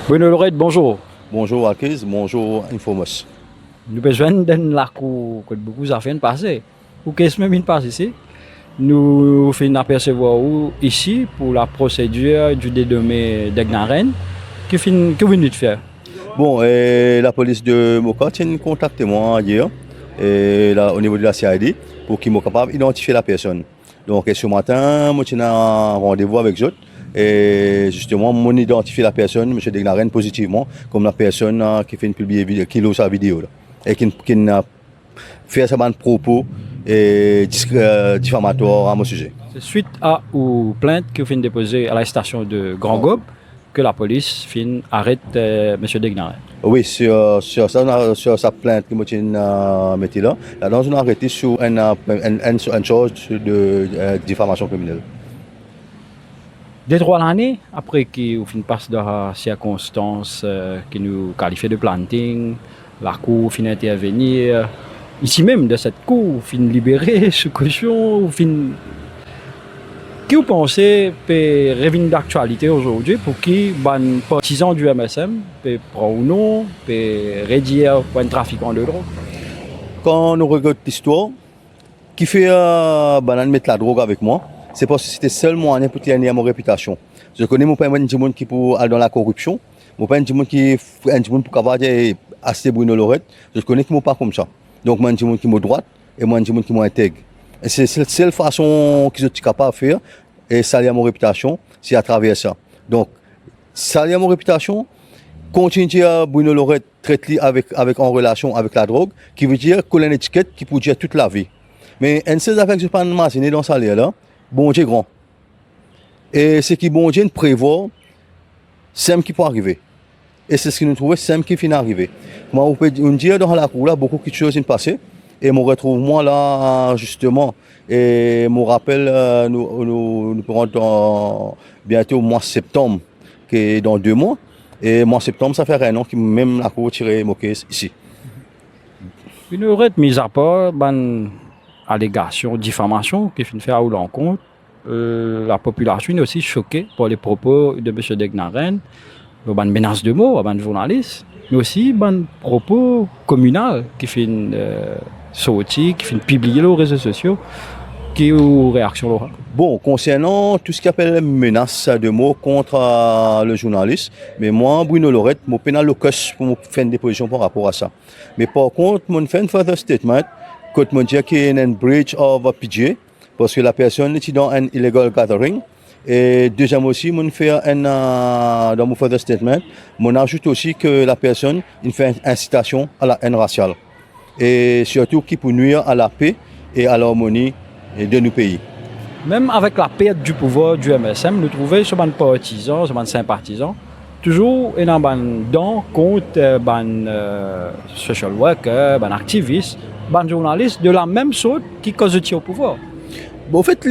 Bruno Lorette, bonjour. Bonjour Alkiz, bonjour Infomos. Nous besoin d'un lac que beaucoup affaires passées. Ou qu'est-ce même passe ici? Nous faisons apercevoir ici pour la procédure du dédommé d'Egnaren. Que venez de faire? Bon, la police de Moka a contacté moi hier au niveau de la CID pour qu'ils soient capables d'identifier la personne. Donc ce matin, moi j'ai un rendez-vous avec eux et justement, moi identifié la personne, M. Degnaren, positivement, comme la personne qui fait une publier qui sa vidéo là, et qui a fait sa propos diffamatoires à mon sujet. C'est suite aux plaintes que vous déposées à la station de Grand Gobe que la police arrête M. Degnaren. Oui, sur sa plainte que je mis là, là, on a arrêté sur une charge de diffamation criminelle. Des 3 années, après qu'on passe dans la circonstance qui nous qualifie de planting, la cour finit d'intervenir. Ici même, de cette cour, fin libérée sous caution, Qui vous pensez peut revenir d'actualité aujourd'hui pour qui les partisans du MSM peut prendre ou non, peut réduire pour un trafiquant de drogue? Quand nous regardons l'histoire, qui fait mettre la drogue avec moi, c'est parce que c'était le seul moyen pour tenir ma réputation. Je connais mon père qui pour aller dans la corruption, mon père qui pour capable assez Bruno Lorette, je connais qui pas comme ça. Donc moi qui me droite et moi qui me intègre. Et c'est la seule façon que je suis capable de faire et salir mon réputation, c'est à travers ça. Donc salir mon réputation, continuer à Bruno Lorette traiter avec en relation avec la drogue, qui veut dire coller une étiquette qui peut dire toute la vie. Mais un ces affaires que je pas imaginer dans salaire là, bon Dieu grand. Et ce qui bon Dieu prévoit, c'est ce qui peut arriver. Et c'est ce qui nous trouvait, c'est ce qui finit d'arriver. Moi, on peut dire dans la cour là, beaucoup de choses sont passées. Et me retrouve moi là, justement, et me rappelle, nous pourrons bientôt au mois de septembre, qui est dans 2 mois. Et mois de septembre, ça fait un an que même la cour tiré mon caisse ici. Une aurait mis à part une allégation, diffamation qui finit faire à l'encontre. La population est aussi choquée par les propos de M. Degnaren, une menace de mort, un journaliste, mais aussi un propos communal qui fait sortir, qui fait publier sur les réseaux sociaux, qui est aux réactions là. Bon, concernant tout ce qui appelle menace de mots contre le journaliste, mais moi, Bruno Lorette, je pénal le casse pour faire une déposition par rapport à ça. Mais par contre, je fais un further statement, quand je dis qu'il y a une breach of PJ, parce que la personne est dans un illegal gathering. Et deuxième aussi, je fais dans mon further statement, je ajoute aussi que la personne fait une incitation à la haine raciale. Et surtout qui peut nuire à la paix et à l'harmonie de nos pays. Même avec la perte du pouvoir du MSM, nous trouvons ce ban partisans, ce ban sympathisants, toujours dans contre social worker, activistes, journalistes de la même sorte qui cause au pouvoir. Bon, en fait,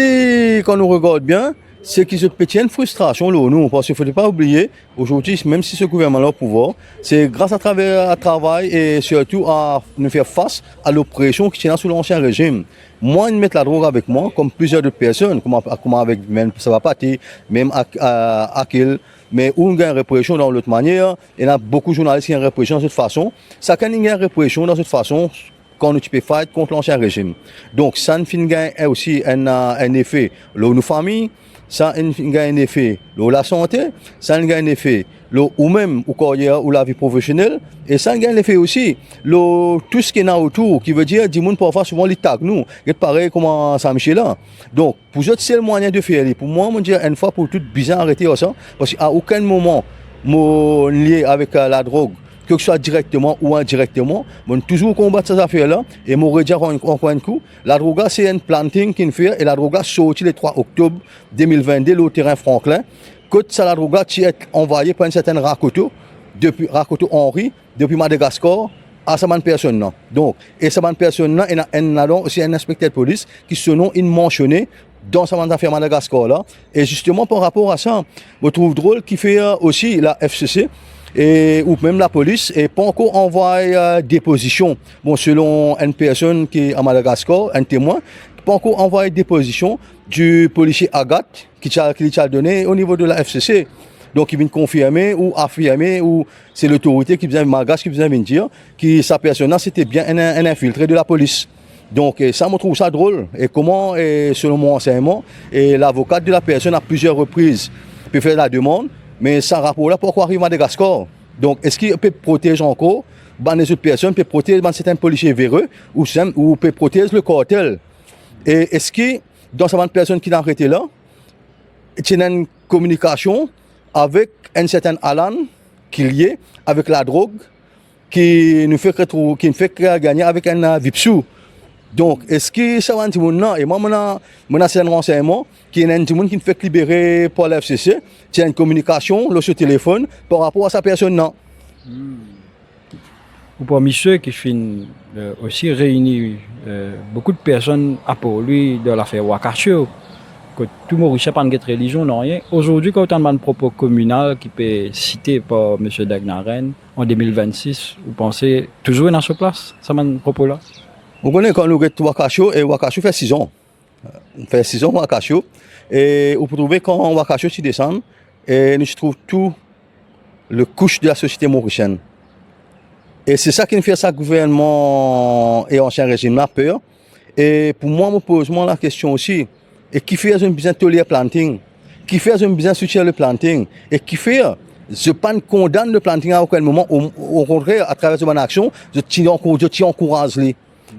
quand on regarde bien, c'est qu'ils se pétient une frustration, là, nous, parce qu'il ne faut pas oublier, aujourd'hui, même si ce gouvernement a au pouvoir, c'est grâce à travers le travail et surtout à nous faire face à l'oppression qui tient sous l'ancien régime. Moi, ils mettent la drogue avec moi, comme plusieurs autres personnes, comme avec même Savapati, même Akil, mais où il y a une répression dans l'autre manière, il y a beaucoup de journalistes qui ont une répression de cette façon. Chacun a une répression dans cette façon quand nous peux fight contre l'ancien régime. Donc, ça a aussi un effet sur nos familles, ça a un effet sur la santé, ça a un effet ou même au carrière ou la vie professionnelle, et ça a un effet aussi sur tout ce qui est autour, qui veut dire du monde parfois souvent les tag nous, c'est pareil comme Saint-Michel là. Donc, pour eux, c'est le moyen de faire. Pour moi, je dire une fois pour toutes, bien arrêter ça, parce qu'à aucun moment, je lié avec la drogue, que ce soit directement ou indirectement, on toujours combattre ces affaires-là. Et je redire encore un coup, la droga, c'est un planting qu'il fait, et la droga sorti le 3 octobre 2022 au terrain Franklin. Que ça, la droga, qui est envoyée par une certaine Rakoto, depuis Rakoto Henry, depuis Madagascar, à cette personne. Donc, et cette personne-là, il y a aussi un inspecteur de police qui se nom mentionné dans cette affaire Madagascar là. Et justement, par rapport à ça, je trouve drôle qu'il fait aussi la FCC, et ou même la police et pas encore envoyé déposition. Bon, selon une personne qui est à Madagascar, un témoin, pas encore envoyé déposition du policier Agathe qui a donné au niveau de la FCC. Donc, ils viennent confirmer ou affirmer, ou c'est l'autorité qui vient, malgache qui vient dire que sa personne c'était bien un infiltré de la police. Donc, ça me trouve ça drôle. Et comment, selon mon enseignement, l'avocat de la personne à plusieurs reprises peut faire la demande, mais sans rapport là, pourquoi arrive à Madagascar? Donc, est-ce qu'il peut protéger encore les autres personnes, peut protéger certains policiers véreux, ou peut protéger le cartel? Et est-ce que, dans cette personne qui l'a arrêté là, il y a une communication avec un certain Alan qui est lié avec la drogue, qui nous fait gagner avec un Vipsou? Donc, est-ce que ça va un petit monde là? Et moi, c'est un renseignement qui est un petit monde qui me fait libérer par la FCC. C'est une communication sur le téléphone par rapport à sa personne là. Ou parmi ceux qui finissent aussi réunir beaucoup de personnes pour lui de l'affaire Wakasho, que tout Mauricien pas de religion, non rien. Aujourd'hui, quand on a un propos communal qui peut citer par M. Degnaren en 2026, vous pensez toujours dans ce place, ça m'a un propos là? Vous connaissez quand nous regardons Wakasho, et Wakasho fait 6 ans. On fait 6 ans Wakasho. Et vous pouvez trouver quand Wakasho s'y descend, et nous trouvons tout le couche de la société mauricienne. Et c'est ça qui nous fait ça, gouvernement et ancien régime là peur. Et pour moi, je me pose la question aussi, et qui fait un besoin de tolérer le planting? Qui fait un besoin de soutenir le planting? Et qui fait, je ne condamne le planting à aucun moment, au contraire, à travers mon action, je encourage.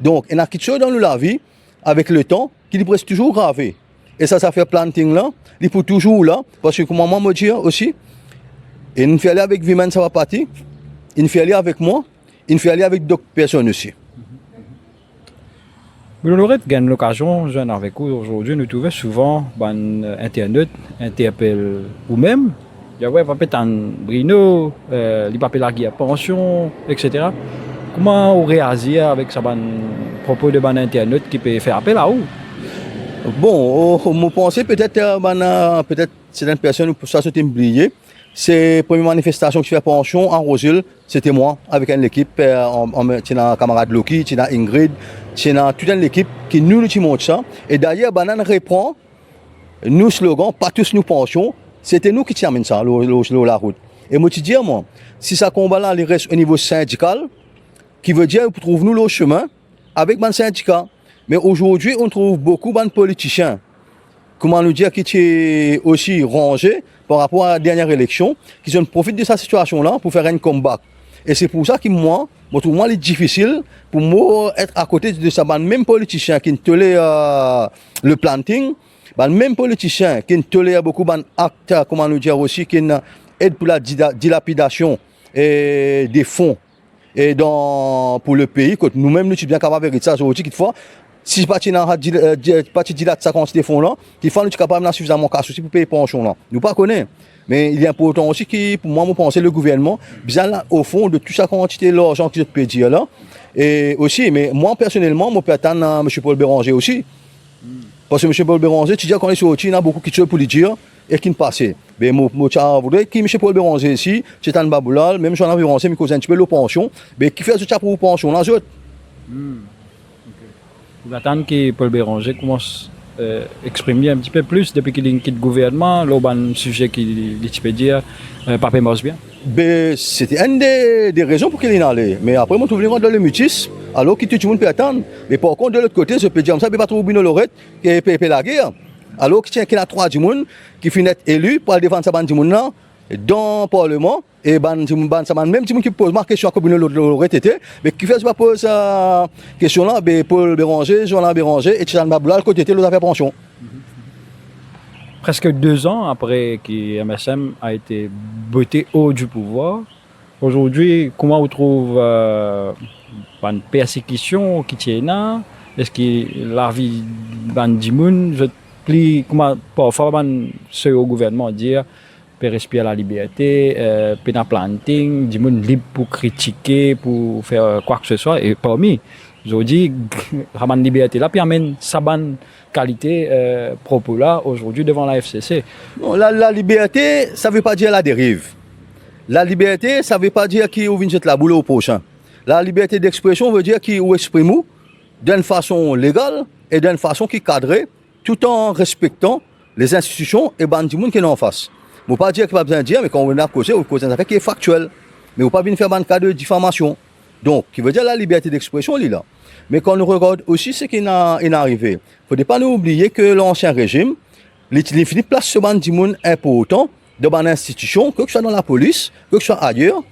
Donc, il y a quelque chose dans la vie, avec le temps, qui est presque toujours gravé. Et ça fait planting là, il est toujours là, parce que comme maman me dit aussi, il fait aller avec Vimen, ça va partir, il fait aller avec moi, il fait aller avec d'autres personnes aussi. Nous aurons l'occasion, jeune avec vous aujourd'hui, nous trouvons souvent Internet interpelle vous-même. Il y a peut-être un Brino, il peut la guerre pension, etc. Comment on réagit avec ça propos de Internet qui peut faire appel à vous? Bon, je pense peut-être certaines personnes, pour ça, c'est oublié. C'est la première manifestation qui fait pension en Rosil, c'était moi, avec une équipe, tu as camarade Loki, tu as Ingrid, tu as toute une équipe qui nous montre ça. Et d'ailleurs, Banane reprend nous slogan, pas tous nous pensions, c'était nous qui terminons ça, la route. Et moi, je dis, moi, si ça combat là, il reste au niveau syndical, qui veut dire qu'on trouve nous le chemin avec les syndicats. Mais aujourd'hui, on trouve beaucoup de politiciens, comment nous dire, qui sont aussi rangés par rapport à la dernière élection, qui profitent de cette situation-là pour faire un comeback. Et c'est pour ça que moi, je trouve c'est difficile pour moi être à côté de ça, même politicien qui tolèrent le planting, même politicien qui tolèrent beaucoup d'actes, comment nous dire aussi, qui aident pour la dilapidation des fonds et pour le pays, que nous-mêmes nous sommes bien capables de faire ça aujourd'hui, quelquefois. Si je ne pas dilate ça quand ces fonds-là, il faut nous capables de suffisamment de cash aussi pour payer pension là. Nous pas connaît. Mais il est important aussi que, pour moi, je pense le gouvernement, bien au fond de toute sa quantité d'argent que je peux dire là. Et aussi, mais moi personnellement, je peux attendre M. Paul Béranger aussi. Parce que M. Paul Béranger, tu dis qu'on est sorti, il y a beaucoup de choses pour lui dire et qui ne passent. Mais je voudrais que M. Paul Béranger ici, c'est un baboulal, même si on a vu renseigné, mais cause un petit peu de pension, mais qui fait ce pour pension là, Vous attendez que Paul Béranger commence à exprimer un petit peu plus depuis qu'il quitte le gouvernement, le sujet qu'il peut dire, Papé Mos bien? C'était une des raisons pour qu'il y allait. Mais après, moi, je trouve dans le mutisme, alors que tout le monde peut attendre. Mais par contre, de l'autre côté, je peux dire ça, il n'y a pas trop Bruno Lorette qui peut la guerre. Alors qu'il y a 3 du monde qui finissent élus pour défendre ça du monde là dans le Parlement. Et même si qui pose ma question à Bruno Lorette était, mais qui fait pas pose question là, Paul Béranger, Jean Béranger et Tchan Baboula, côté de l'affaire pension. Presque 2 ans après que MSM a été voté haut du pouvoir, aujourd'hui, comment vous trouvez une persécution qui tient là? Est-ce que la vie de monde, comment parfois ceux au gouvernement dire peut respirer la liberté, peut un planting, du monde libre pour critiquer, pour faire quoi que ce soit, et parmi aujourd'hui, la liberté là permet sa bonne qualité propos là aujourd'hui devant la FCC. Non, la liberté, ça ne veut pas dire la dérive. La liberté, ça ne veut pas dire qu'on vient jeter la boule au prochain. La liberté d'expression veut dire qu'on exprime d'une façon légale et d'une façon qui est cadrée, tout en respectant les institutions et les gens qui sont en face. Je ne pas dire qu'il n'y a pas besoin de dire, mais quand on a causé, on cause un affaire qui est factuel. Mais on ne pas venir faire un cas de diffamation. Donc, qui veut dire la liberté d'expression, il est là. Mais quand on regarde aussi ce qui est arrivé, il ne faut pas nous oublier que l'ancien régime, il finit place ce ban de monde important dans une institution, que ce soit dans la police, que ce soit ailleurs,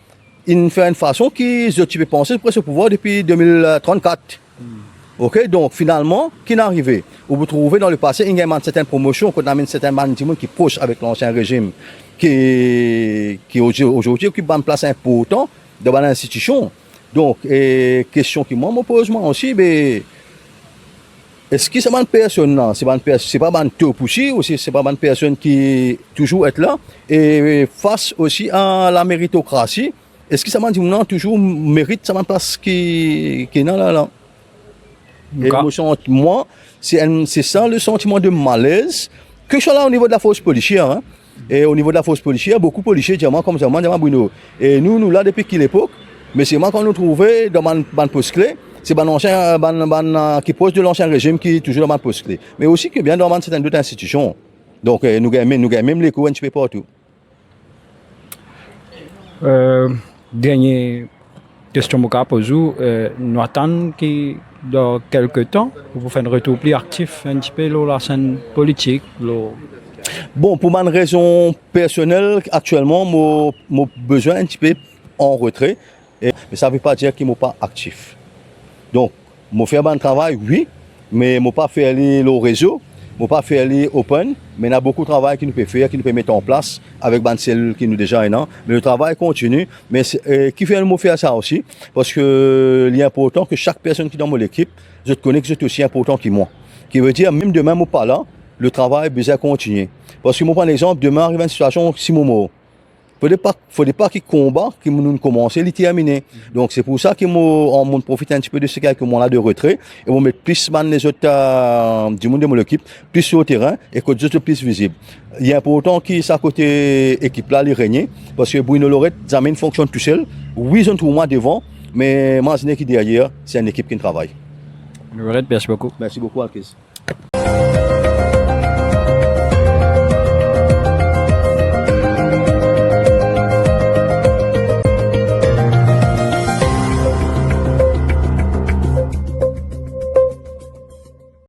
il fait une façon qui se peut penser pour ce pouvoir depuis 2034. Ok, donc finalement, qui est arrivé? Vous trouvez dans le passé, il y a une certaine promotion, qu'on a une certaine monde qui est proche avec l'ancien régime, qui aujourd'hui occupe une place importante dans une institution. Donc, question qui moi me pose moi aussi, mais est-ce que c'est une personne, c'est pas une top aussi, ou c'est pas une personne qui toujours est là, et face aussi à la méritocratie, est-ce que ça m'a dit non, toujours mérite ça place qui est là? Et moi, c'est ça le sentiment de malaise, que je suis là au niveau de la force policière. Hein. Et au niveau de la force policière, beaucoup de policiers disent comme ça, moi, Bruno. Et nous là, depuis quelle époque, mais c'est moi qu'on nous trouvait dans mon poste clé, c'est ancien qui pose de l'ancien régime qui est toujours dans mon poste clé. Mais aussi que bien dans certaines autres institutions. Donc nous gagnons même les coups un petit peu partout. Dernière question que je pose, nous attendons que dans quelques temps, vous faites un retour plus actif un petit peu dans la scène politique. Bon, pour une raison personnelle, actuellement, j'ai besoin un petit peu en retrait. Mais ça ne veut pas dire qu'il n'est pas actif. Donc, je fais un travail, oui, mais je ne pas faire le réseau, je ne pas faire les open, mais il y a beaucoup de travail qui nous peut faire, qui nous peut mettre en place avec une cellule qui nous déjà est là. Mais le travail continue. Mais qui fait nous faire ça aussi? Parce que il est important que chaque personne qui est dans mon équipe, je te connais que c'est aussi important que moi. Qui veut dire, même demain, je ne suis pas là, le travail besoin continuer. Parce que, moi, par exemple, demain arrive une situation si Momo. Il ne faudrait pas qu'il combat, qu'il nous commence, il est terminé. Donc c'est pour ça qu'on profite un petit peu de ces quelques mois-là de retrait et on met plus les autres du monde de mon équipe, plus sur le terrain et que juste plus visible. Il est important que ça côté équipe-là, les régner, parce que Bruno Lorette, Zamine fonctionne tout seul. Oui, ils ont tout moi devant, mais moi, je qui derrière, c'est une équipe qui travaille. Lorette, merci beaucoup. Merci beaucoup, Alkis.